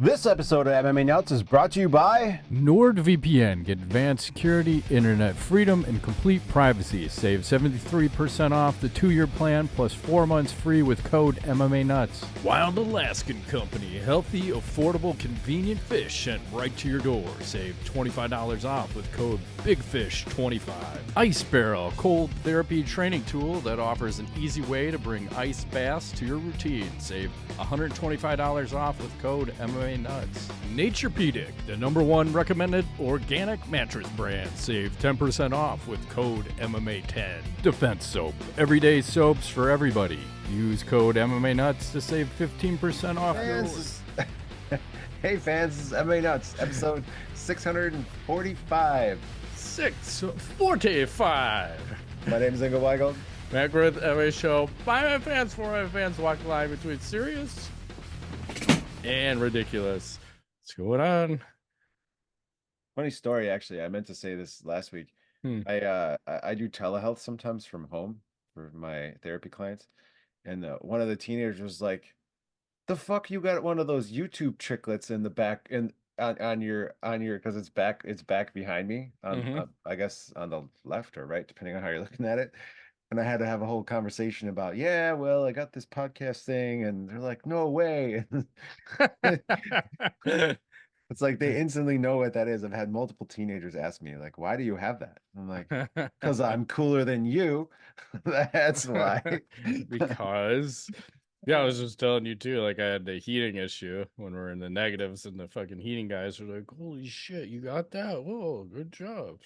This episode of MMA Nuts is brought to you by NordVPN. Get advanced security, internet freedom, and complete privacy. Save 73% off the 2-year plan plus 4 months free with code MMA Nuts. Wild Alaskan Company. Healthy, affordable, convenient fish sent right to your door. Save $25 off with code BIGFISH25. Ice Barrel. Cold therapy training tool that offers an easy way to bring ice baths to your routine. Save $125 off with code MMA Nuts. Naturepedic, the #1 recommended organic mattress brand. Save 10% off with code MMA10. Defense Soap, everyday soaps for everybody. Use code MMA Nuts to save 15% off yours. Hey fans, this is MMA Nuts, episode 645. 645. My name is Ingo Weigel. Macro MMA show by my fans, for my fans, walk the line between serious and ridiculous. What's going on? Funny story, actually. I meant to say this last week. I do telehealth sometimes from home for my therapy clients, and one of the teenagers was like, "The fuck, you got one of those YouTube tricklets in the back and on your because it's back behind me on I guess on the left or right depending on how you're looking at it." And I had to have a whole conversation about, yeah, well, I got this podcast thing, and they're like, no way. It's like they instantly know what that is. I've had multiple teenagers ask me, like, why do you have that? I'm like, because I'm cooler than you. That's why. Because, yeah, I was just telling you too, like I had the heating issue when we're in the negatives, and the fucking heating guys were like, holy shit, you got that? Whoa, good job.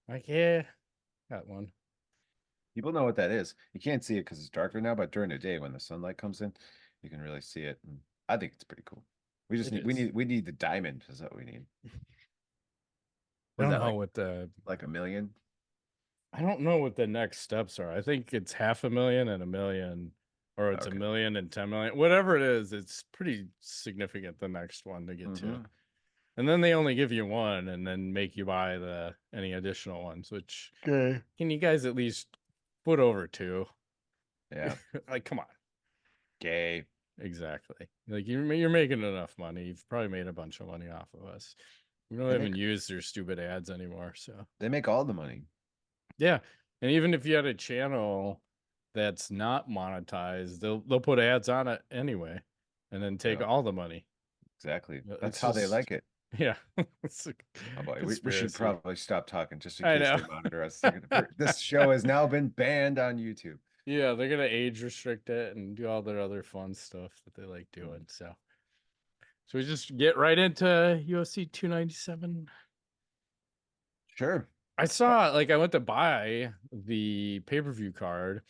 Like, yeah, got one. People know what that is. You can't see it because it's darker now, but during the day when the sunlight comes in, you can really see it. And I think it's pretty cool. We need the diamond is what we need. I don't know what the like $1 million. I don't know what the next steps are. I think it's $500,000 and $1 million, or it's $1 million and 10 million. Whatever it is, it's pretty significant. The next one to get to, and then they only give you one, and then make you buy any additional ones. Which can you guys at least put over 2? Yeah, like come on, gay. Exactly. Like you're making enough money. You've probably made a bunch of money off of us. We don't even use their stupid ads anymore. So they make all the money. Yeah, and even if you had a channel that's not monetized, they'll put ads on it anyway, and then take all the the money. Exactly. That's how they like it. Yeah. Oh boy, we should probably stop talking just in I case know. they monitor us. This show has now been banned on YouTube. Yeah, they're gonna age restrict it and do all their other fun stuff that they like doing. So we just get right into UFC 297. Sure. I saw, like, I went to buy the pay-per-view card,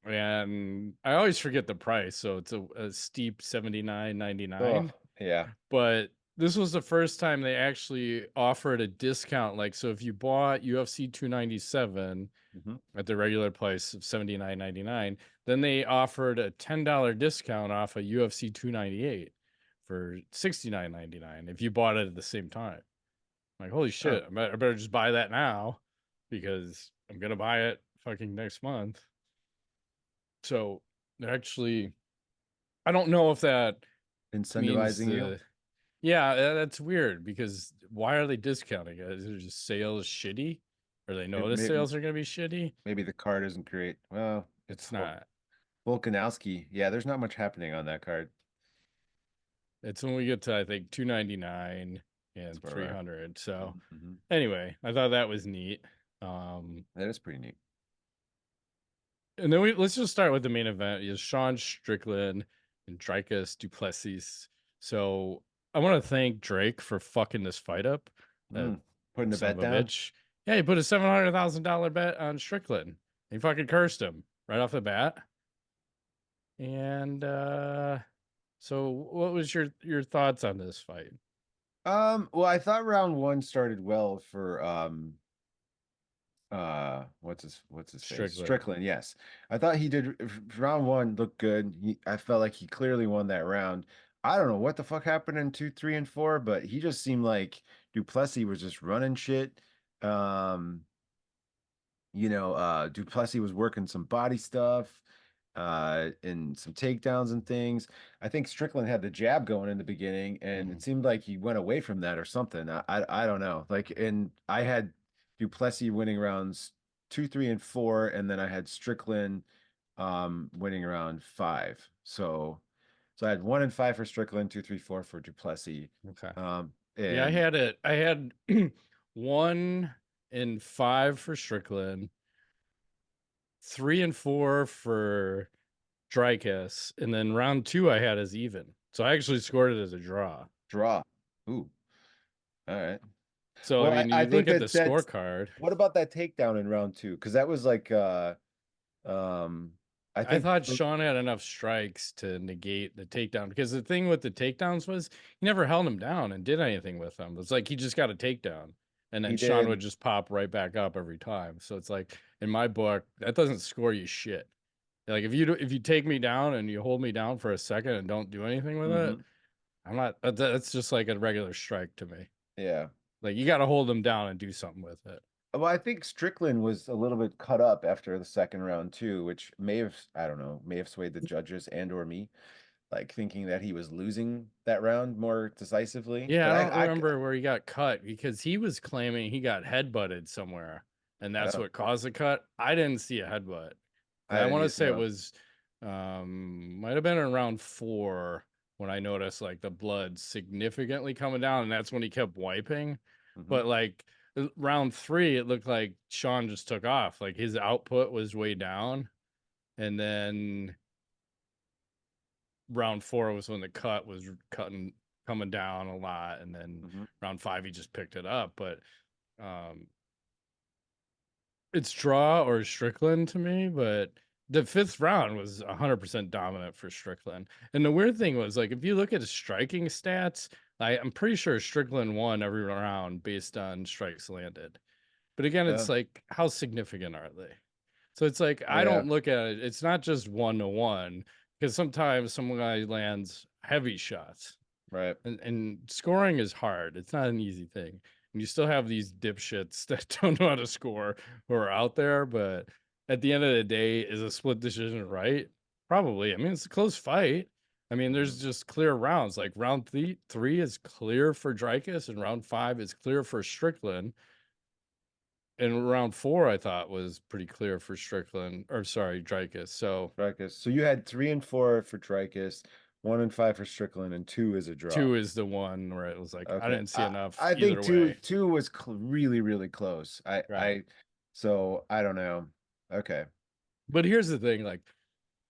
and I always forget the price, so it's a steep $79.99. Yeah. But this was the first time they actually offered a discount. Like, so if you bought UFC 297 at the regular price of $79.99, then they offered a $10 discount off of UFC 298 for $69.99 if you bought it at the same time. Like, holy shit, I better just buy that now because I'm going to buy it fucking next month. So actually, I don't know if that incentivizing you. Yeah, that's weird because why are they discounting it? Is it just sales shitty? Or they know the sales are going to be shitty? Maybe the card isn't great. Well, it's not. Volkanovski. Yeah, there's not much happening on that card. It's when we get to, I think, 299 and 300. So anyway, I thought that was neat. That is pretty neat. And then let's just start with the main event. Is Sean Strickland and Dricus du Plessis. So I want to thank Drake for fucking this fight up. Putting the bet down. Yeah, he put a $700,000 bet on Strickland. He fucking cursed him right off the bat. And so what was your thoughts on this fight? Well, I thought round 1 started well for what's his face? Strickland. Yes, I thought he did. Round 1 looked good. I felt like he clearly won that round. I don't know what the fuck happened in 2, 3, and 4, but he just seemed like du Plessis was just running shit. Du Plessis was working some body stuff. and some takedowns and things. I think Strickland had the jab going in the beginning, and it seemed like he went away from that or something. I don't know. Like, and I had Duplessis winning rounds 2, 3, and 4, and then I had Strickland winning around 5. So I had 1 and 5 for Strickland, 2, 3, 4 for Duplessis. Okay. Yeah, And I had 1 and 5 for Strickland, 3 and 4 for Dricus, and then round 2 I had as even. So I actually scored it as a draw. draw. Ooh. All right. So Well, I mean, I you look think at the that's scorecard. what about that takedown in round 2? Because that was like I I think thought Sean had enough strikes to negate the takedown, because the thing with the takedowns was he never held him down and did anything with him. It's like he just got a takedown, and then he Sean did. would just pop right back up every time. So it's like, in my book, that doesn't score you shit. Like, if you take me down and you hold me down for a second and don't do anything with it, I'm not. That's just like a regular strike to me. Yeah. Like, you got to hold them down and do something with it. Well, I think Strickland was a little bit cut up after the second round too, which may have, I don't know, may have swayed the judges and or me, like thinking that he was losing that round more decisively. Yeah, But I don't remember where he got cut, because he was claiming he got headbutted somewhere, and that's oh, what caused the cut. I didn't see a headbutt. I I didn't want to either. say it No. was, might have been in round 4 when I noticed like the blood significantly coming down, and that's when he kept wiping. Hmm. But like round 3, it looked like Sean just took off. Like, his output was way down, and then round 4 was when the cut was coming down a lot, and then Hmm. round 5 he just picked it up. But um it's draw or Strickland to me. But the 5th round was 100% dominant for Strickland. And the weird thing was, like, if you look at his striking stats, I'm pretty sure Strickland won every round based on strikes landed. But again, Yeah. it's like, how significant are they? So it's like, I Yeah. don't look at it. It's not just 1-1, because sometimes some guy lands heavy shots, Right. and scoring is hard. It's not an easy thing. And you still have these dipshits that don't know how to score who are out there. But at the end of the day, is a split decision right? Probably. I mean, it's a close fight. I mean, Hmm. there's just clear rounds. Like, round three is clear for Dricus, and round 5 is clear for Strickland. And round 4, I thought, was pretty clear for Strickland, or sorry, Dricus. So Dricus. So you had 3 and 4 for Dricus, 1 and 5 for Strickland, and 2 is a draw. 2 is the one where it was like, I Okay. didn't see enough I think either two way. two was really, really close. Right. So I don't know. Okay. But here's the thing, like,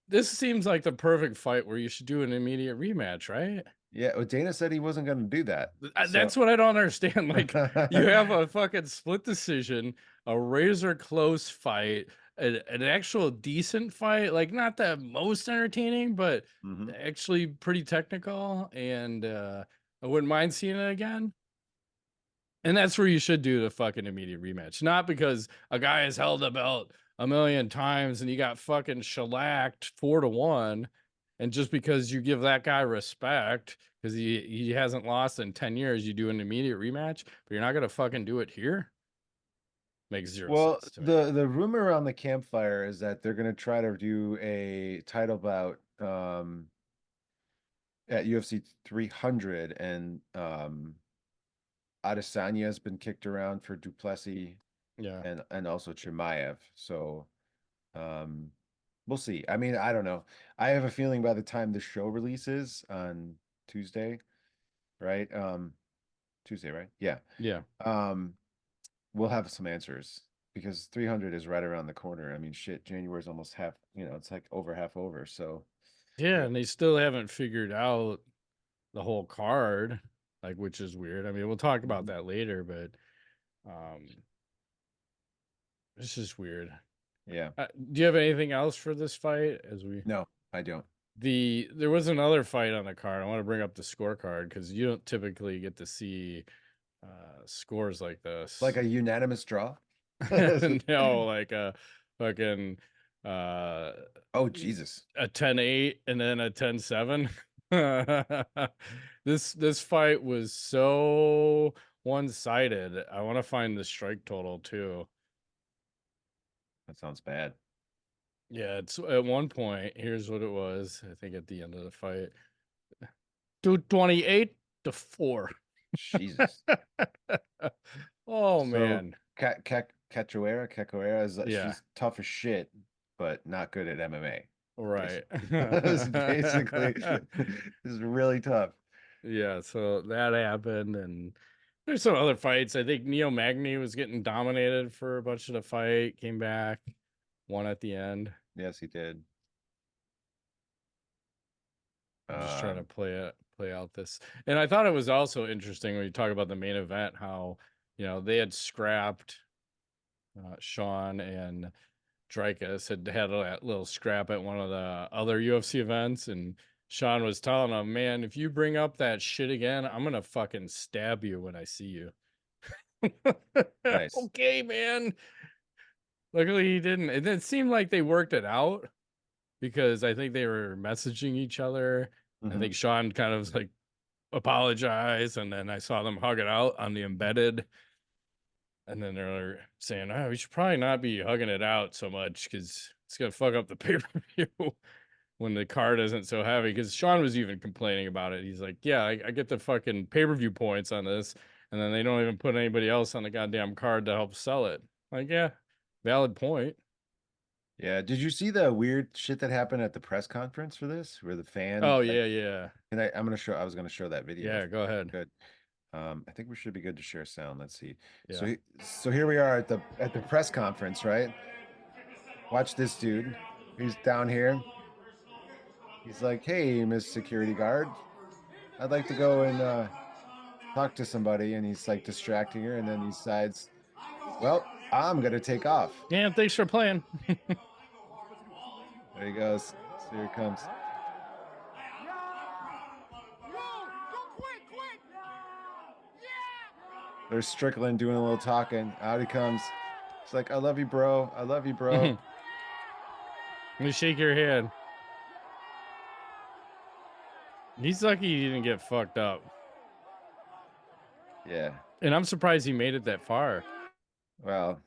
this seems like the perfect fight where you should do an immediate rematch, right? Yeah, well, Dana said he wasn't going to do that. So That's what I don't understand. Like, you have a fucking split decision, a razor close fight, an actual decent fight, like, not the most entertaining, but Mhm. actually pretty technical. And I wouldn't mind seeing it again. And that's where you should do the fucking immediate rematch. Not because a guy has held the belt a million times and you got fucking shellacked 4-1, and just because you give that guy respect because he hasn't lost in 10 years, you do an immediate rematch, but you're not gonna fucking do it here. Makes zero Well, sense to me. the rumor around the campfire is that they're going to try to do a title bout at UFC 300, and Adesanya has been kicked around for Duplessis Yeah. and also Chimaev. So we'll see. I mean, I don't know. I have a feeling by the time the show releases on Tuesday, right? Tuesday, right? Yeah. Yeah. Um, we'll have some answers because 300 is right around the corner. I mean, shit, January's almost half, it's like over half over. So, Yeah, yeah. and they still haven't figured out the whole card, like, which is weird. I mean, we'll talk about Mhm. that later, but um it's just weird. Yeah. Do you have anything else for this fight? No, I don't. There was another fight on the card. I want to bring up the scorecard because you don't typically get to see scores like Like this. a unanimous draw. No, like a fucking uh Oh, Jesus. a 10-8 and then a 10-7. This fight was so one-sided. I want to find the strike total too. That sounds bad. Yeah, it's at one point. Here's what it was. I think at the end of the fight, 228-4. Jesus. Oh So man. Cachoeira is Yeah. she's tough as shit, but not good at MMA. Right. Basically, it's basically this is really tough. Yeah, so that happened, and there's some other fights. I think Neo Magny was getting dominated for a bunch of the fight, came back, won at the end. Yes, he did. I'm just trying to play out this. And I thought it was also interesting when you talk about the main event, how, they had scrapped Sean and Dricus had a little scrap at one of the other UFC events, and Sean was telling him, man, if you bring up that shit again, I'm gonna fucking stab you when I see you. Nice. Okay, man. Luckily he didn't. It seemed like they worked it out because I think they were messaging each other. I think Sean kind of like apologized, and then I saw them hug it out on the embedded. And then they're saying, we should probably not be hugging it out so much because it's going to fuck up the pay-per-view when the card isn't so heavy. Because Sean was even complaining about it. He's like, yeah, I get the fucking pay-per-view points on this, and then they don't even put anybody else on the goddamn card to help sell it. Like, yeah, valid point. Yeah. Did you see the weird shit that happened at the press conference for this, where the fan? Oh, like, yeah. and I was gonna show that video. Yeah, go ahead. Good. I think we should be good to share sound. Let's see. Yeah. So here we are at the press conference, right? Watch this dude. He's down here. He's like, "Hey, Miss Security Guard, I'd like to go and talk to somebody." And he's like distracting her, and then he decides, "Well, I'm gonna take off." Yeah, thanks for playing. There he goes. So here he comes. There's Strickland doing a little talking. Out he comes. He's like, "I love you, bro. I love you, bro." Let me shake your hand. He's lucky he didn't get fucked up. Yeah. And I'm surprised he made it that far. Well,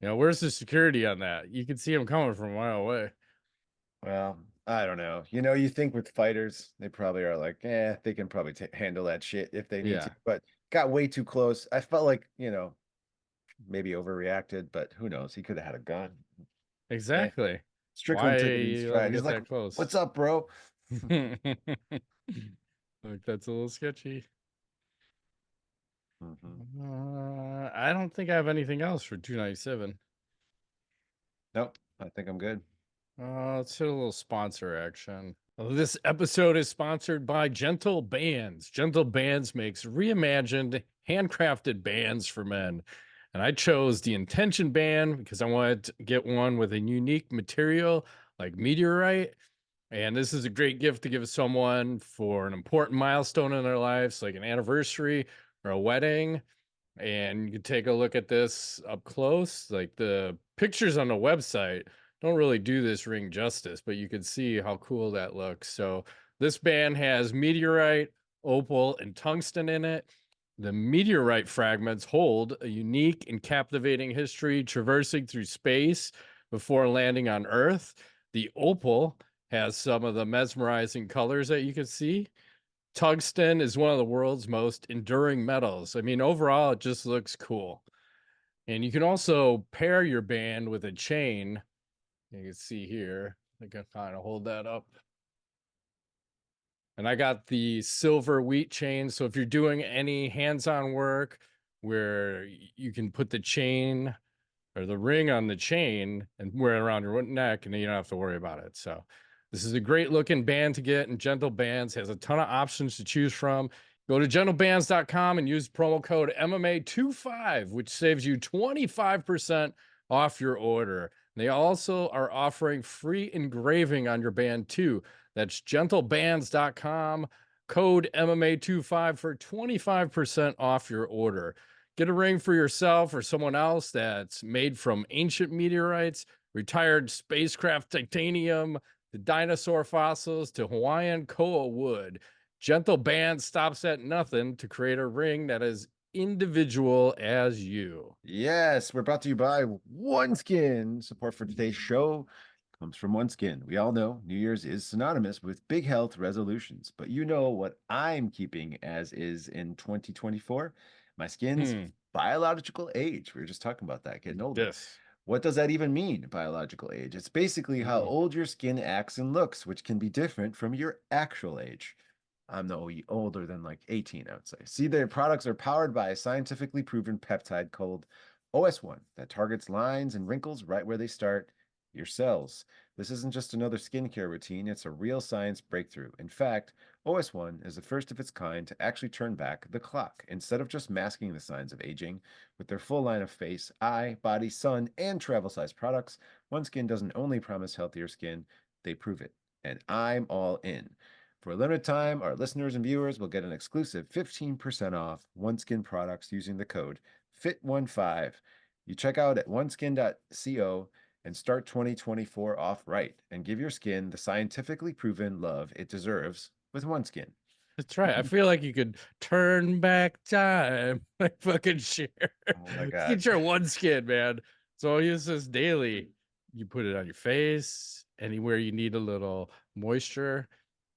where's the security on that? You can see him coming from a mile away. well, I don't know. You think with fighters, they probably are like, they can probably handle that shit if they need to. But got way too close. I felt like, maybe overreacted, but who knows? He could have had a gun. Exactly. Strickland took it in stride. He's like, close? "What's up, bro?" Like, that's a little sketchy. I don't think I have anything else for 297. Nope. I think I'm good. Let's hit a little sponsor action. This episode is sponsored by Gentle Bands. Gentle Bands makes reimagined, handcrafted bands for men. And I chose the Intention Band because I wanted to get one with a unique material like meteorite. And this is a great gift to give someone for an important milestone in their lives, like an anniversary or a wedding. And you can take a look at this up close. Like the pictures on the website don't really do this ring justice, but you can see how cool that looks. So this band has meteorite, opal, and tungsten in it. The meteorite fragments hold a unique and captivating history traversing through space before landing on Earth. The opal has some of the mesmerizing colors that you can see. Tungsten is one of the world's most enduring metals. I mean, overall, it just looks cool. And you can also pair your band with a chain. You can see here. I can kind of hold that up. And I got the silver wheat chain. So if you're doing any hands-on work where you can put the chain or the ring on the chain and wear it around your neck, and then you don't have to worry about it. So this is a great looking band to get, and Gentle Bands has a ton of options to choose from. Go to gentlebands.com and use promo code MMA25, which saves you 25% off your order. They also are offering free engraving on your band too. That's gentlebands.com, code MMA25 for 25% off your order. Get a ring for yourself or someone else that's made from ancient meteorites, retired spacecraft titanium, to dinosaur fossils, to Hawaiian koa wood. Gentle Band stops at nothing to create a ring that is individual as you. Yes, we're brought to you by OneSkin. Support for today's show comes from OneSkin. We all know New Year's is synonymous with big health resolutions, but you know what I'm keeping as is in 2024? My skin's biological age. We were just talking about that, getting older. Yes. What does that even mean, biological age? It's basically how old your skin acts and looks, which can be different from your actual age. I'm no older than like 18, I would say. See, their products are powered by a scientifically proven peptide called OS1 that targets lines and wrinkles right where they start, your cells. This isn't just another skincare routine, it's a real science breakthrough. In fact, OS1 is the first of its kind to actually turn back the clock. Instead of just masking the signs of aging, with their full line of face, eye, body, sun, and travel size products, OneSkin doesn't only promise healthier skin, they prove it. And I'm all in. For a limited time, our listeners and viewers will get an exclusive 15% off OneSkin products using the code FIT15. You check out at oneskin.co and start 2024 off right and give your skin the scientifically proven love it deserves with OneSkin. That's right. I feel like you could turn back time. Like fucking share. Oh my God. Get your OneSkin, man. So I'll use this daily. You put it on your face, anywhere you need a little moisture.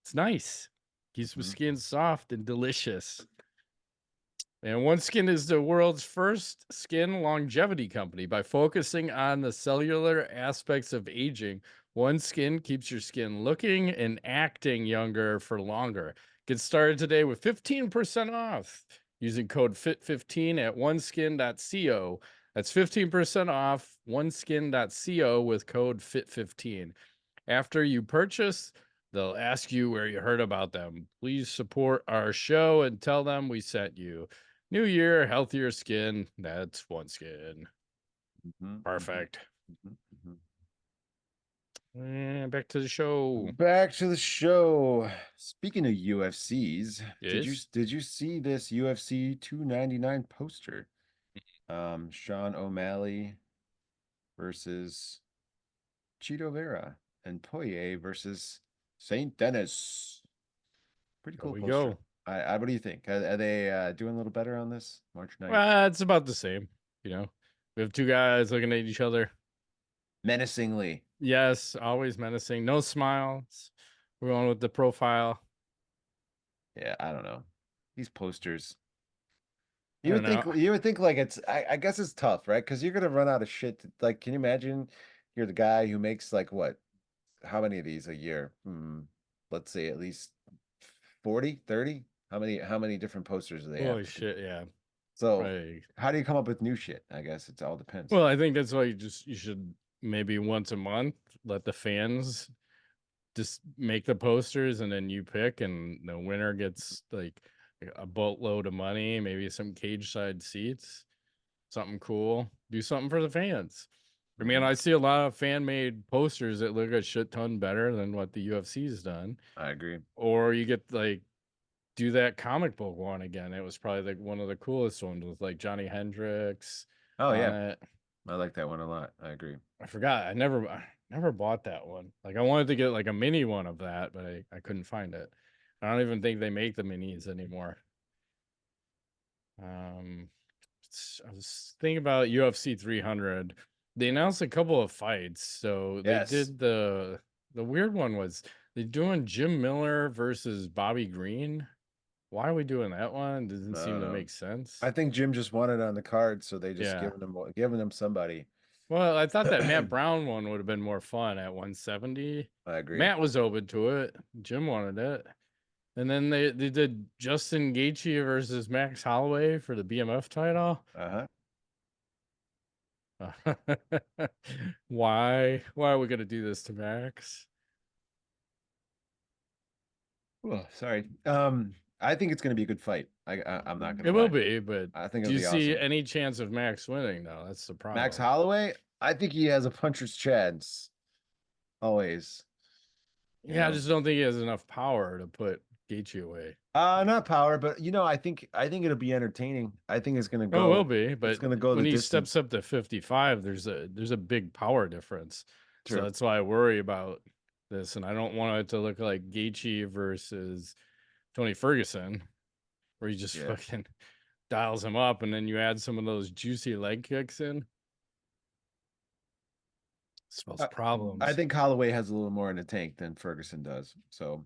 It's nice. Keeps my skin soft and delicious. And OneSkin is the world's first skin longevity company. By focusing on the cellular aspects of aging, OneSkin keeps your skin looking and acting younger for longer. Get started today with 15% off using code FIT15 at oneskin.co. That's 15% off oneskin.co with code FIT15. After you purchase, they'll ask you where you heard about them. Please support our show and tell them we sent you. New year, healthier skin. That's OneSkin. Perfect. And back to the show. Back to the show. Speaking of UFCs, Yes. did you see this UFC 299 poster? Sean O'Malley versus Cheeto Vera and Poirier versus Saint Denis. Pretty cool There we poster. go. What do you think? Are they doing a little better on this March 9th? Well, it's about the same. You know, we have two guys looking at each other menacingly. Yes, always menacing. No smiles. We're going with the profile. Yeah, I don't know. These posters. You would think like it's I guess it's tough, right? Because you're gonna run out of shit. Like, can you imagine you're the guy who makes like what? How many of these a year? Let's say at least 40, 30? How many different posters do they have? Holy shit, yeah. So how do you come up with new shit? I guess it all depends. Well, I think that's why you should maybe once a month let the fans just make the posters and then you pick, and the winner gets like a boatload of money, maybe some cage side seats, something cool. Do something for the fans. I mean, I see a lot of fan made posters that look a shit ton better than what the UFC's done. I agree. Or you get like do that comic book one again. It was probably like one of the coolest ones with like Johnny Hendricks. Oh yeah, I like that one a lot. I agree. I forgot. I never bought that one. Like I wanted to get like a mini one of that, but I couldn't find it. I don't even think they make the minis anymore. I was thinking about UFC 300. They announced a couple of fights. So they did the weird one was they're doing Jim Miller versus Bobby Green. Why are we doing that one? Doesn't seem to make sense. I think Jim just wanted on the card, so they just giving them somebody. Well, I thought that Matt Brown one would have been more fun at 170. I agree. Matt was open to it. Jim wanted it. And then they did Justin Gaethje versus Max Holloway for the BMF title. Why are we gonna do this to Max? Oh, sorry. I think it's going to be a good fight. I'm not going to. It will be, but I think do you see any chance of Max winning? No, that's the problem. Max Holloway, I think he has a puncher's chance. Always. Yeah, I just don't think he has enough power to put Gaethje away. Not power, but I think it'll be entertaining. I think it's going to go. Oh, it will be, but it's going to go when the he distance. steps up to 55, there's a big power difference. True. So that's why I worry about this, and I don't want it to look like Gaethje versus Tony Ferguson, where he just fucking dials him up, and then you add some of those juicy leg kicks in. Spells problems. I think Holloway has a little more in the tank than Ferguson does. So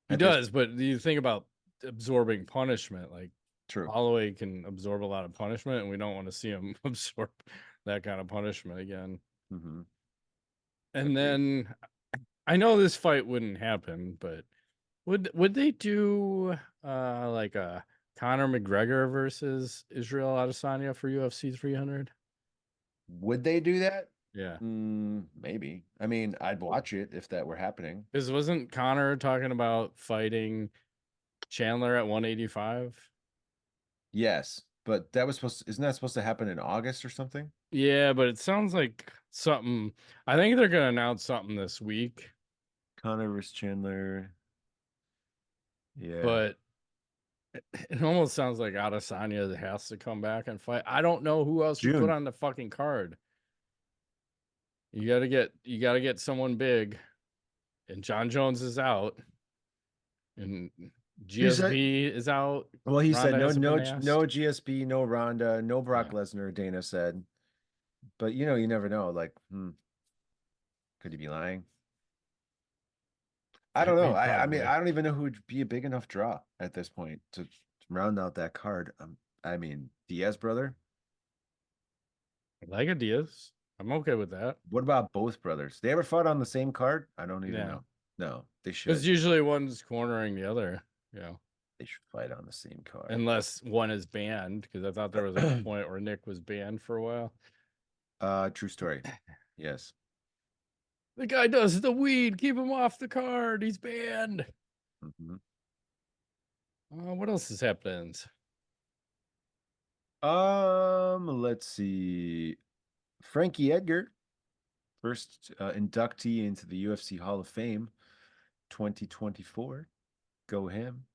he does, but do you think about absorbing punishment? Like, true. Holloway can absorb a lot of punishment, and we don't want to see him absorb that kind of punishment again. Mm-hmm. And then I know this fight wouldn't happen, but would they do like a Conor McGregor versus Israel Adesanya for UFC 300? Would they do that? Yeah. Maybe. I mean, I'd watch it if that were happening. Because wasn't Conor talking about fighting Chandler at 185? Yes, but that was isn't that supposed to happen in August or something? Yeah, but it sounds like something. I think they're gonna announce something this week. Conor versus Chandler. Yeah. But it almost sounds like Adesanya has to come back and fight. I don't know who else you put on the fucking card. You gotta get someone big, and Jon Jones is out, and GSP is out. Well, he said no Ronda no GSP, no Ronda, no Brock Yeah. Lesnar, Dana said. But you never know. Like, could he be lying? I don't know. I mean, I don't even know who would be a big enough draw at this point to round out that card. I mean, Diaz brother. I like a Diaz. I'm okay with that. What about both brothers? They ever fought on the same card? I don't even Yeah. know. No, they should. Because usually one's cornering the other. Yeah. They should fight on the same card. Unless one is banned, because I thought there was a point where Nick was banned for a while. True story. Yes. The guy does the weed. Keep him off the card. He's banned. Mm-hmm. What else has happened? Let's see. Frankie Edgar, first inductee into the UFC Hall of Fame 2024. Go him.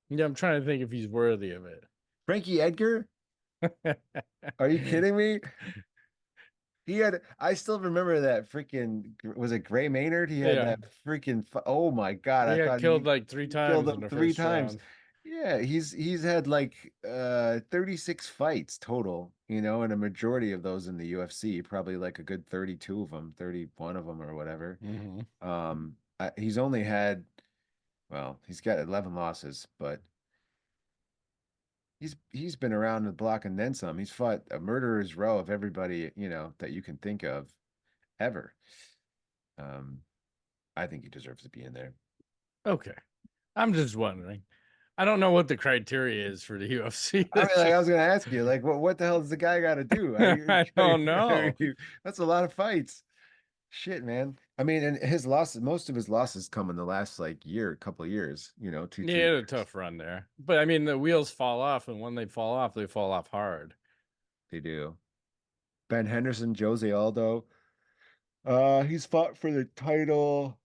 Yeah, I'm trying to think if he's worthy of it. Frankie Edgar? Are you kidding me? I still remember that freaking, was it Gray Maynard? He had that freaking, oh my God. He got killed like 3 times. Killed him 3 times. Round. Yeah, he's had like 36 fights total, and a majority of those in the UFC, probably like a good 32 of them, 31 of them or whatever. Mm-hmm. He's only had, well, he's got 11 losses, but he's been around the block and then some. He's fought a murderer's row of everybody, that you can think of ever. I think he deserves to be in there. Okay. I'm just wondering. I don't know what the criteria is for the UFC. I was going to ask you, like, what the hell does the guy got to do? I don't know. That's a lot of fights. Shit, man. I mean, and his losses, most of his losses come in the last couple of years, 2 he had a tough run there. But I mean, the wheels fall off, and when they fall off hard. They do. Ben Henderson, Jose Aldo. He's fought for the title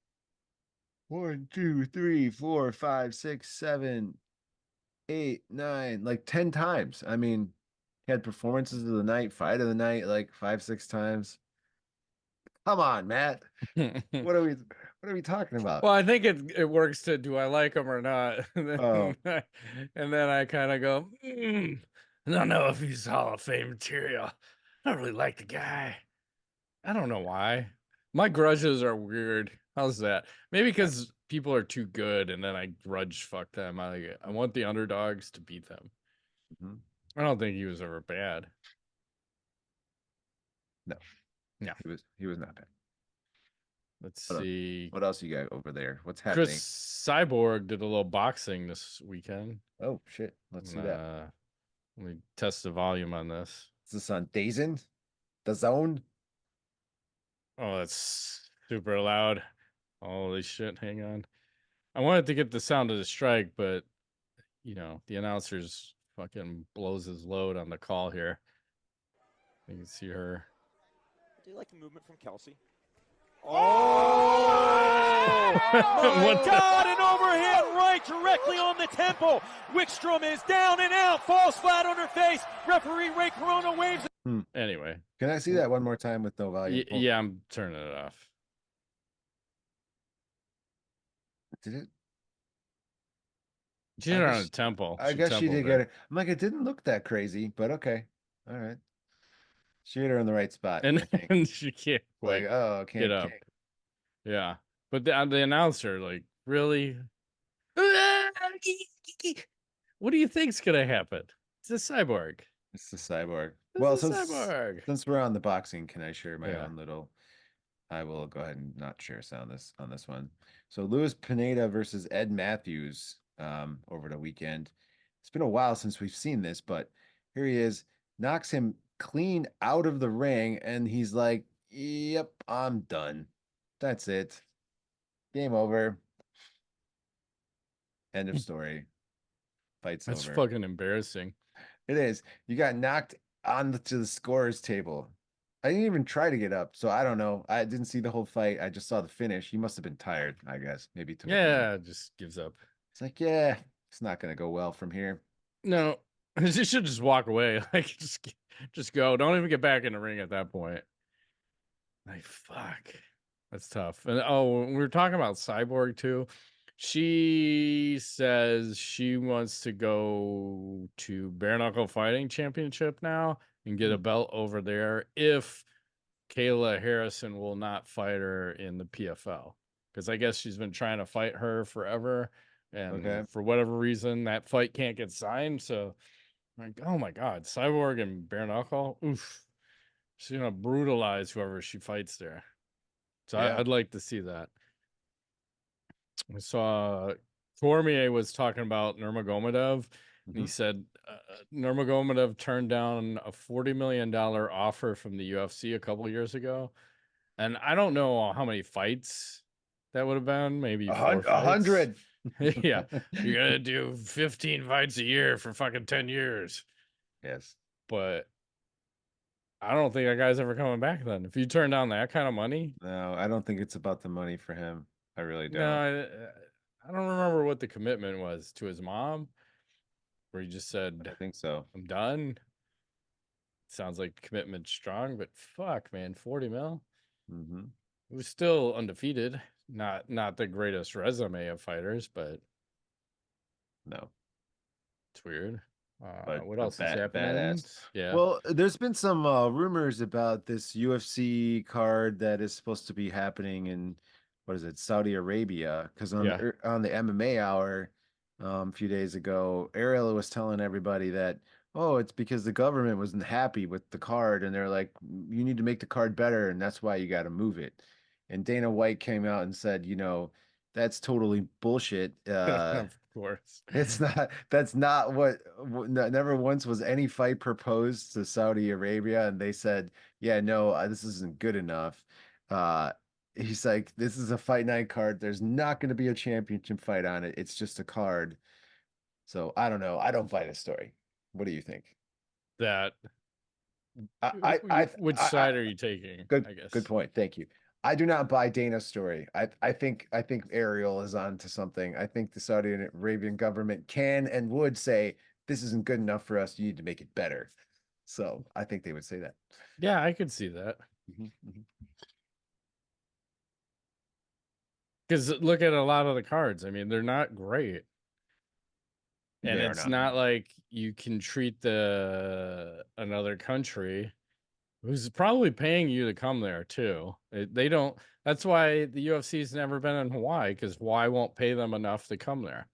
1, 2, 3, 4, 5, 6, 7, 8, 9, like 10 times. I mean, he had performances of the night, fight of the night, like 5, 6 times. Come on, Matt. What are we talking about? Well, I think it works to do I like him or not, and then I kind of go, I don't know if he's Hall of Fame material. I don't really like the guy. I don't know why. My grudges are weird. How's that? Maybe because people are too good, and then I grudge fuck them. I want the underdogs to beat them. Mm-hmm. I don't think he was ever bad. No. He was not bad. Let's see. What else you got over there? What's happening? Cris Cyborg did a little boxing this weekend. Oh shit! Let's see that. Let me test the volume on this. Is this on DAZN? The Zone? Oh, that's super loud. Holy shit! Hang on. I wanted to get the sound of the strike, but the announcer's fucking blows his load on the call here. You can see her. I do like the movement from Kelsey. Oh! My God, an overhand right directly on the temple. Wickstrom is down and out, falls flat on her face. Referee Ray Corona waves. Anyway. Can I see that one more time with no volume? Yeah, I'm turning it off. Did it? She did it on a temple. I guess she did get it. I'm like, it didn't look that crazy, but okay. All right. She hit her in the right spot, and I think. and she can't Like, quite oh, get can't. up. Yeah, but the announcer, like, really, what do you think's gonna happen? It's a cyborg. It's the cyborg. It's Well, a cyborg. since we're on the boxing, can I share my Yeah. own little? I will go ahead and not share sound on this one. So Luis Pineda versus Ed Matthews over the weekend. It's been a while since we've seen this, but here he is, knocks him clean out of the ring, and he's like, "Yep, I'm done. That's it. Game over. End of story. Fight's That's over." fucking embarrassing. It is. You got knocked to the scorer's table. I didn't even try to get up, so I don't know. I didn't see the whole fight. I just saw the finish. He must have been tired, I guess. Maybe took a beating. Yeah, just gives up. It's like, yeah, it's not gonna go well from here. No, you should just walk away. Like, just go. Don't even get back in the ring at that point. Like, fuck, that's tough. And oh, we were talking about Cyborg too. She says she wants to go to Bare Knuckle Fighting Championship now and get a belt over there if Kayla Harrison will not fight her in the PFL. Because I guess she's been trying to fight her forever. And for whatever reason, that fight can't get signed. So, like, oh my God, Cyborg and Bare Knuckle. Oof. She's going to brutalize whoever she fights there. So Yeah. I'd like to see that. I saw Cormier was talking about Nurmagomedov. And he said Nurmagomedov turned down a $40 million offer from the UFC a couple of years ago. And I don't know how many fights that would have been. Maybe 4 fights. 100. Yeah. You're going to do 15 fights a year for fucking 10 years. Yes. But I don't think that guy's ever coming back then. If you turn down that kind of money. No, I don't think it's about the money for him. I really don't. No, I don't remember what the commitment was to his mom, where he just said, I think so. I'm done. Sounds like commitment strong, but fuck, man, 40 mil. It was still undefeated. Not the greatest resume of fighters, but no, it's weird. But what else is happening? Badass. Yeah. Well, there's been some rumors about this UFC card that is supposed to be happening in, what is it, Saudi Arabia? Because on the MMA Hour a few days ago, Ariel was telling everybody that, oh, it's because the government wasn't happy with the card, and they're like, you need to make the card better, and that's why you got to move it. And Dana White came out and said, that's totally bullshit. Of course. That's not what, never once was any fight proposed to Saudi Arabia. And they said, yeah, no, this isn't good enough. He's like, this is a fight night card. There's not going to be a championship fight on it. It's just a card. So I don't know. I don't buy this story. What do you think? Which side are you taking? I guess. Good point. Thank you. I do not buy Dana's story. I think Ariel is on to something. I think the Saudi Arabian government can and would say, this isn't good enough for us. You need to make it better. So I think they would say that. Yeah, I could see that. Because look at a lot of the cards. I mean, they're not great. And it's not like you can treat another country who's probably paying you to come there too. They don't. That's why the UFC's never been in Hawaii, because Hawaii won't pay them enough to come there,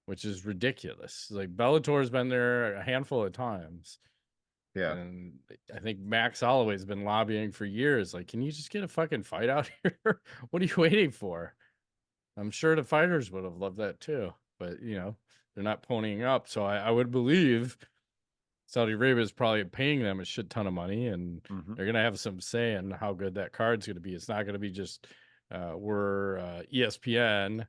which is ridiculous. Like, Bellator's been there a handful of times. Yeah. And I think Max Holloway's been lobbying for years. Like, can you just get a fucking fight out here? What are you waiting for? I'm sure the fighters would have loved that too, but they're not ponying up. So I would believe Saudi Arabia is probably paying them a shit ton of money, and they're going to have some say in how good that card's going to be. It's not going to be just, we're ESPN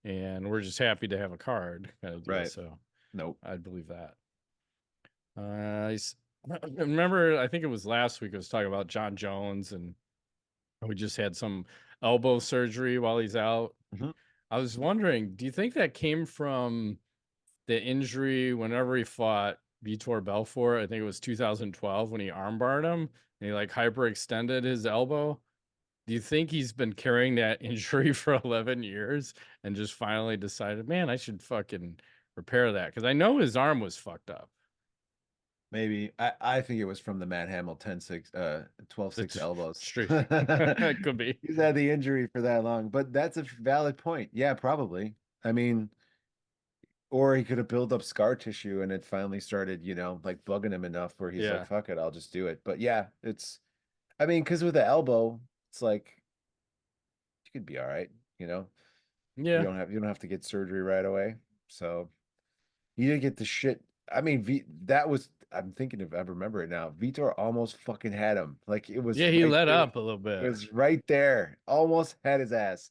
and we're just happy to have a card kind of deal. Right. So nope. I'd believe that. Remember, I think it was last week I was talking about Jon Jones, and we just had some elbow surgery while he's out. I was wondering, do you think that came from the injury whenever he fought Vitor Belfort? I think it was 2012 when he armbarred him and he like hyperextended his elbow. Do you think he's been carrying that injury for 11 years and just finally decided, man, I should fucking repair that? Because I know his arm was fucked up. Maybe. I think it was from the Matt Hamill 12-6 elbows. Straight. It could be. He's had the injury for that long, but that's a valid point. Yeah, probably. I mean, or he could have built up scar tissue and it finally started, like bugging him enough where he's like, fuck it, I'll just do it. But yeah, I mean, because with the elbow, it's like you could be all right, Yeah. You don't have to get surgery right away. So you didn't get the shit. I mean, I'm thinking if I remember it now, Vitor almost fucking had him. Like it was he let there. up a little bit. It was right there. Almost had his ass.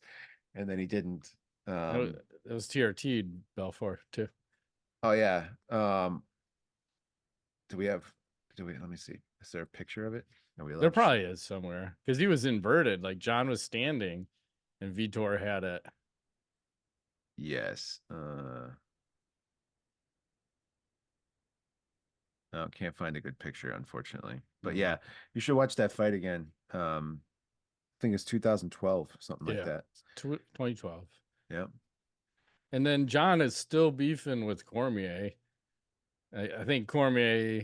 And then he didn't. It was TRT Belfort too. Oh yeah. Let me see. Is there a picture of it? There probably is somewhere. Because he was inverted. Like John was standing and Vitor had it. Yes. No, can't find a good picture, unfortunately. But yeah, you should watch that fight again. I think it's 2012, something like that. 2012. Yeah. And then John is still beefing with Cormier. I think Cormier,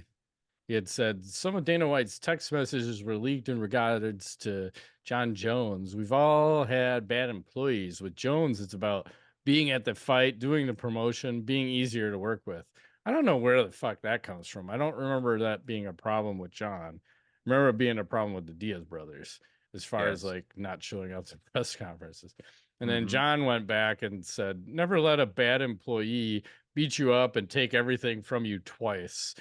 he had said some of Dana White's text messages were leaked in regards to Jon Jones. We've all had bad employees. With Jones, it's about being at the fight, doing the promotion, being easier to work with. I don't know where the fuck that comes from. I don't remember that being a problem with John. I remember it being a problem with the Diaz brothers as far as like not showing up to press conferences. And then John went back and said, never let a bad employee beat you up and take everything from you twice.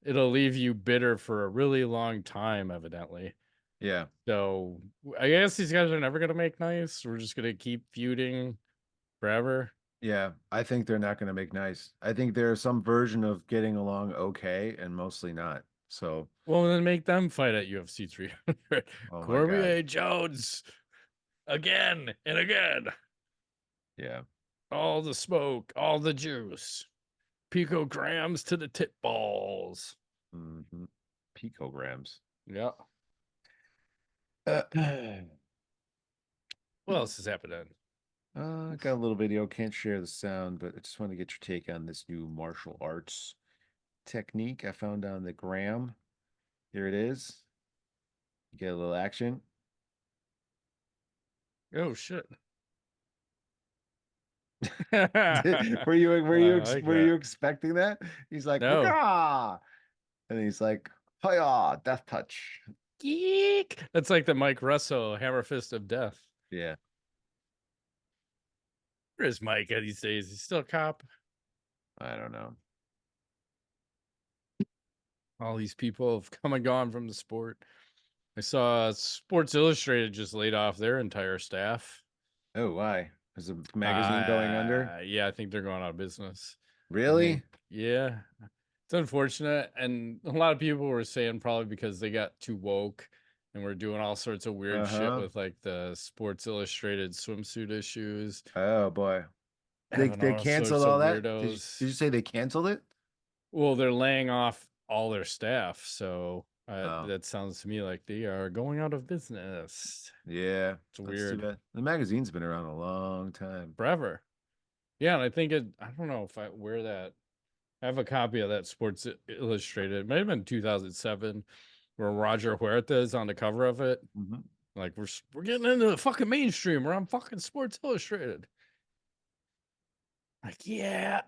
It'll leave you bitter for a really long time, evidently. Yeah. So I guess these guys are never going to make nice. We're just going to keep feuding forever. Yeah, I think they're not going to make nice. I think there's some version of getting along okay and mostly not. So, well, then make them fight at UFC 300. Oh Cormier Jones again and again. Yeah. All the smoke, all the juice. Picograms to the tit balls. Picograms. Yeah. What else is happening? I got a little video. Can't share the sound, but I just want to get your take on this new martial arts technique I found on the gram. Here it is. You get a little action. Oh shit. were you expecting that? He's like, no. And he's like, hiya, death touch. Geek. That's like the Mike Russo hammer fist of death. Yeah. Where is Mike these days? He's still a cop. I don't know. All these people have come and gone from the sport. I saw Sports Illustrated just laid off their entire staff. Oh, why? Is the magazine going under? Yeah, I think they're going out of business. Really? Yeah. It's unfortunate. And a lot of people were saying probably because they got too woke and we're doing all sorts of weird shit with like the Sports Illustrated swimsuit issues. Oh boy. They canceled all that? Did you say they canceled it? Well, they're laying off all their staff. So that sounds to me like they are going out of business. Yeah. It's weird. The magazine's been around a long time. Forever. Yeah, and I think I don't know if I wear that. I have a copy of that Sports Illustrated. It might have been 2007 where Roger Huerta is on the cover of it. Like we're getting into the fucking mainstream. We're on fucking Sports Illustrated. Like, yeah.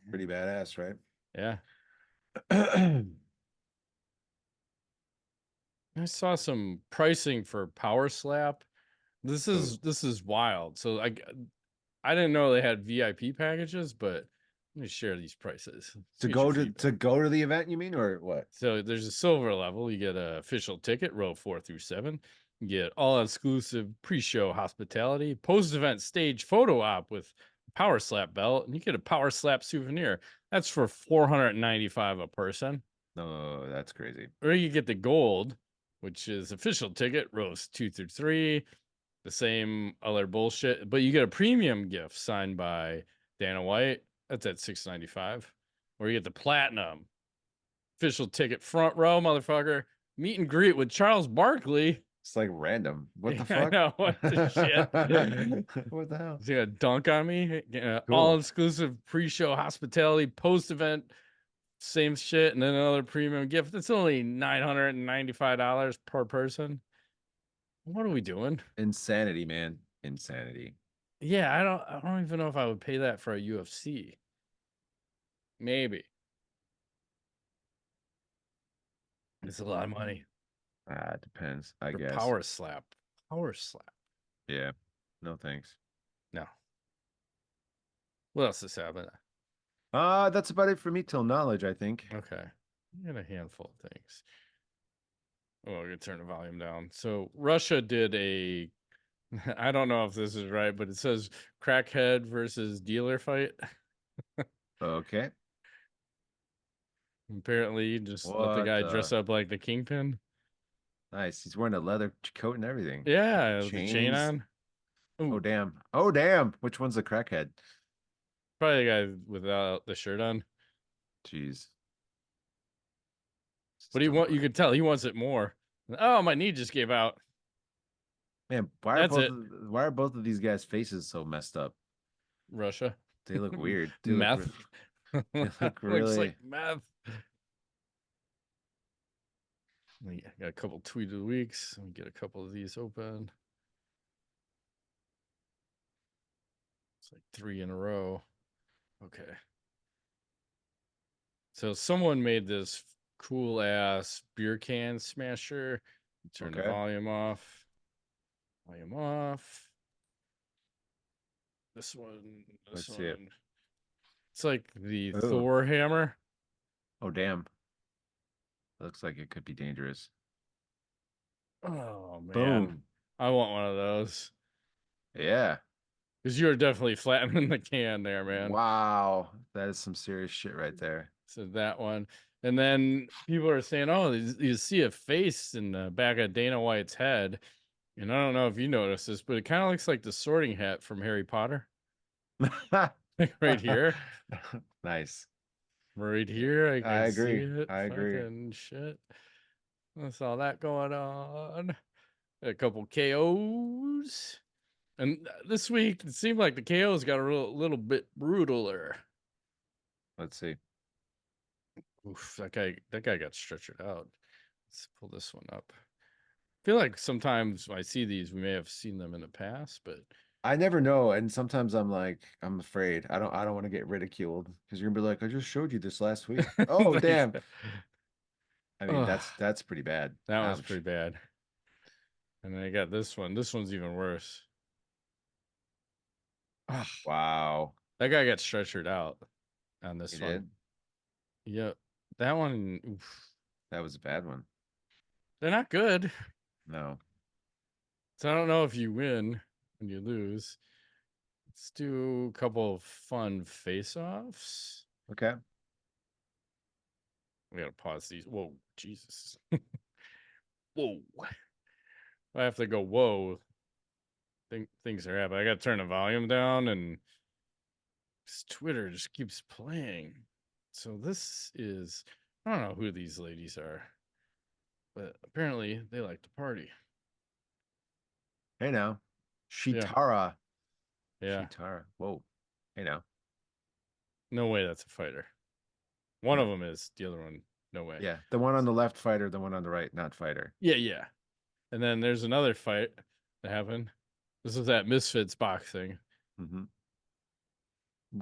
Pretty badass, right? Yeah. I saw some pricing for PowerSlap. This is wild. So I didn't know they had VIP packages, but let me share these prices. To go to the event, you mean, or what? So there's a silver level. You get an official ticket, row 4 through 7. You get all exclusive pre-show hospitality, post-event stage photo op with PowerSlap belt, and you get a PowerSlap souvenir. That's for $495 a person. No, that's crazy. Or you get the gold, which is official ticket, rows 2 through 3. The same other bullshit, but you get a premium gift signed by Dana White. That's at $695. Or you get the platinum official ticket, front row, motherfucker. Meet and greet with Charles Barkley. It's like random. What the fuck? I know. What the shit? What the hell? He's gonna dunk on me. Cool. All exclusive pre-show hospitality, post-event same shit, and then another premium gift. It's only $995 per person. What are we doing? Insanity, man. Insanity. Yeah, I don't even know if I would pay that for a UFC. Maybe. It's a lot of money. It depends, I For guess. PowerSlap. PowerSlap. Yeah. No thanks. No. What else is happening? That's about it for me till knowledge, I think. Okay. I got a handful of things. Oh, I'm gonna turn the volume down. So Russia did a I don't know if this is right, but it says crackhead versus dealer fight. Okay. Apparently, you just let the What guy dress up like the kingpin. Nice. He's wearing a leather coat and everything. Yeah, with the chain Chains. on. Oh Ooh, damn. Oh damn. Which one's the crackhead? probably the guy without the shirt on. Jeez. But he Still want you going. could tell he wants it more. Oh, my knee just gave out. Man, That's it. why are both of these guys' faces so messed up? Russia. They look weird. Meth. They look Looks really like meth. I got a couple tweet of the weeks. Let me get a couple of these open. It's like 3 in a row. Okay. So someone made this cool ass beer can smasher. Turn the Okay. volume off. Volume off. This one. Let's see it. It's like the Ooh. Thor hammer. Oh damn. Looks like it could be dangerous. Oh man. Boom. I want one of those. Yeah. Because you're definitely flattening the can there, man. Wow. That is some serious shit right there. So that one. And then people are saying, oh, you see a face in the back of Dana White's head. And I don't know if you noticed this, but it kind of looks like the sorting hat from Harry Potter. Right here. Nice. Right here. I agree. see it. I agree. Fucking shit. I saw that going on. A couple KOs. And this week, it seemed like the KOs got a little bit brutaler. Let's see. Oof, that guy got stretchered out. Let's pull this one up. I feel like sometimes when I see these, we may have seen them in the past, but I never know, and sometimes I'm like, I'm afraid. I don't want to get ridiculed because you're gonna be like, I just showed you this last week. Oh like, damn. I mean, ugh, that's pretty bad. that was Ouch. pretty bad. And then I got this one. This one's even worse. Ugh, Wow. that guy got stretchered out on this He one. did? Yep. That one, oof. That was a bad one. They're not good. No. So I don't know if you win and you lose. Let's do a couple of fun face-offs. Okay. We gotta pause these. Whoa, Jesus. Whoa. I have to go, whoa. Things are happening. I gotta turn the volume down, and Twitter just keeps playing. So this is, I don't know who these ladies are, but apparently they like to party. Hey now. Shitara. Yeah. Shitara. Whoa. Hey now. No way that's a fighter. One of them is, the other one, no way. Yeah. The one on the left fighter, the one on the right, not fighter. Yeah. And then there's another fight that happened. This is at Misfits Boxing. Mm-hmm.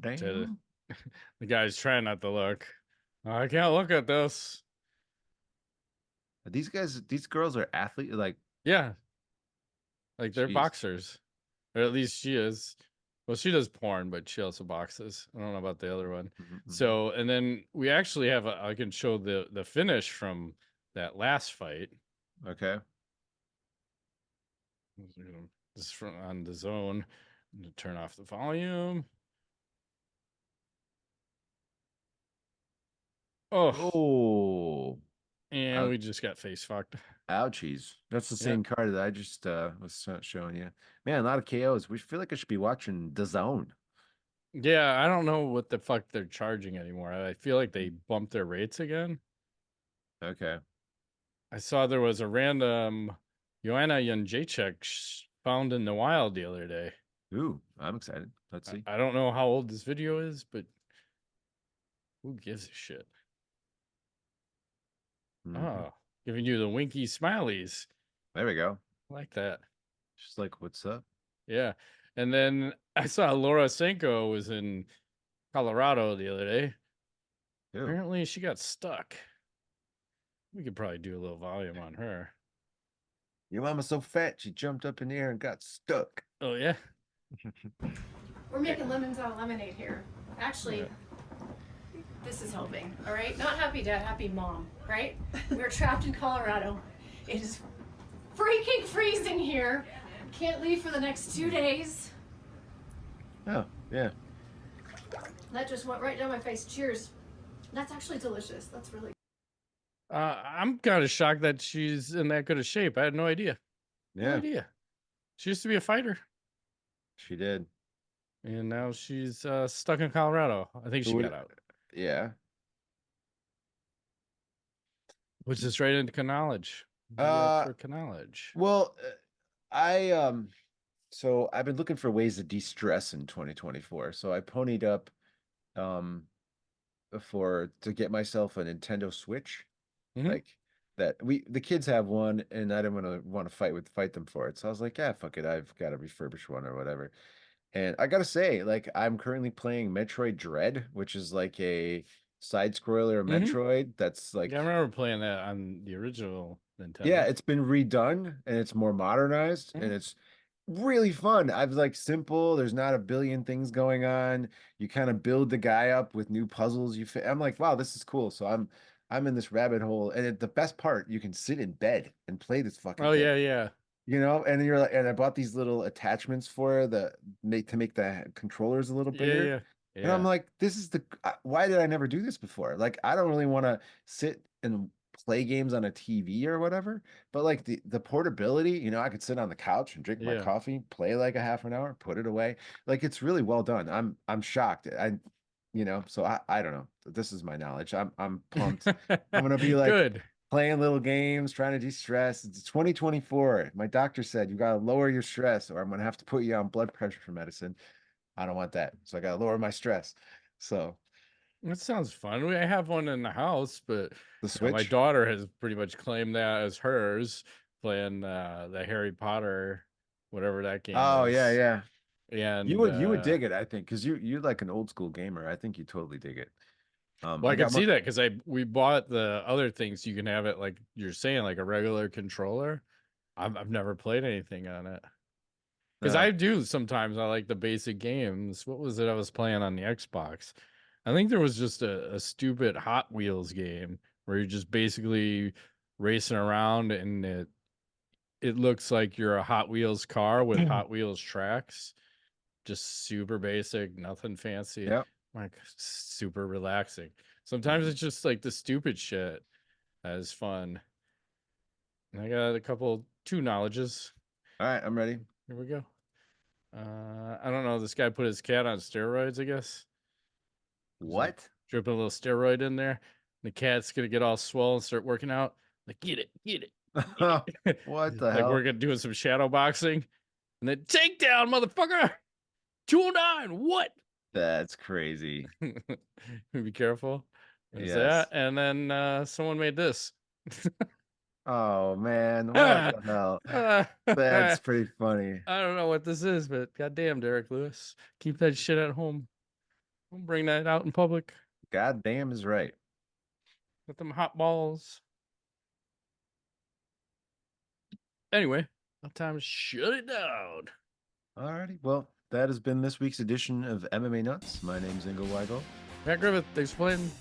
Damn. The guy's trying not to look. I can't look at this. These girls are athletes, like, Yeah. Like they're jeez. boxers. Or at least she is. Well, she does porn, but she also boxes. I don't know about the other one. Mm-hmm. So, and then we actually have I can show the finish from that last fight. Okay. This is from on the zone. I'm gonna turn off the volume. Oh. And we just got face fucked. Ouchies. That's the same card that I just was showing you. Man, a lot of KOs. We feel like I should be watching the zone. Yeah, I don't know what the fuck they're charging anymore. I feel like they bumped their rates again. Okay. I saw there was a random Joanna Jędrzejczyk found in the wild the other day. Ooh, I'm excited. Let's see. I don't know how old this video is, but who gives a shit? Oh, giving you the winky smileys. There we go. I like that. Just like, what's up? Yeah. And then I saw Laura Senko was in Colorado the other day. Ew. Apparently she got stuck. We could probably do a little volume on her. Your mama's so fat, she jumped up in the air and got stuck. Oh, yeah? We're making lemons out of lemonade here. Actually, this is helping, all right? Not happy dad, happy mom, right? We're trapped in Colorado. It is freaking freezing here. Can't leave for the next 2 days. Oh, yeah. That just went right down my face. Cheers. That's actually delicious. That's really I'm kind of shocked that she's in that good of shape. I had no idea. No Yeah, idea. She used to be a fighter, she did. and now she's stuck in Colorado. I think she got out. Yeah. Which is right into knowledge. For knowledge. Well, so I've been looking for ways to de-stress in 2024. So I ponied up to get myself a Nintendo Switch. Like that the kids have one and I didn't want to fight them for it. So I was like, yeah, fuck it. I've got a refurbished one or whatever. And I gotta say, like, I'm currently playing Metroid Dread, which is like a side scroller Metroid that's like, Yeah, I remember playing that on the original Nintendo. yeah, it's been redone and it's more modernized and it's really fun. I've like simple, there's not a billion things going on. You kind of build the guy up with new puzzles. I'm like, wow, this is cool. So I'm in this rabbit hole, and the best part, you can sit in bed and play this fucking Oh, thing. yeah. You know, and you're like, and I bought these little attachments for to make the controllers a little bigger. Yeah. And I'm like, this is why did I never do this before? Like, I don't really want to sit and play games on a TV or whatever, but like the portability, you know, I could sit on the couch and drink my coffee, play like a half an hour, put it away. Like, it's really well done. I'm shocked. So I don't know. This is my knowledge. I'm pumped. I'm gonna be like good. Playing little games, trying to de-stress. It's 2024. My doctor said you gotta lower your stress, or I'm gonna have to put you on blood pressure medicine. I don't want that, so I gotta lower my stress. So that sounds fun. I have one in the house, but the Switch. My daughter has pretty much claimed that as hers, playing the Harry Potter, whatever that game. Oh is. yeah. And you would dig it, I think, because you're like an old school gamer. I think you totally dig it. Well, I can see that because we bought the other things you can have it like you're saying, like a regular controller. I've never played anything on it because I do sometimes. I like the basic games. What was it I was playing on the Xbox? I think there was just a stupid Hot Wheels game where you're just basically racing around and it looks like you're a Hot Wheels car with Hot Wheels tracks. Just super basic, nothing fancy. Yep. Like super relaxing. Sometimes it's just like the stupid shit that is fun. And I got two knowledges. All right, I'm ready. Here we go. I don't know. This guy put his cat on steroids, I guess. What? Dripping a little steroid in there. The cat's gonna get all swollen and start working out. Like, get it. What the like hell? we're gonna do some shadow boxing. And then takedown, motherfucker. 209. What? That's crazy. Be careful. There's Yes. that. And then someone made this. Oh man, what the hell? That's pretty funny. I don't know what this is, but goddamn, Derek Lewis, keep that shit at home. Don't bring that out in public. Goddamn is right. With them hot balls. Anyway, time to shut it down. Alrighty, well, that has been this week's edition of MMA Nuts. My name's Ingo Weigel. Matt Griffith, thanks for playing.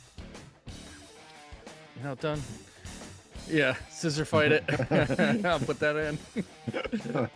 You're not done. Yeah, scissor fight it. I'll put that in.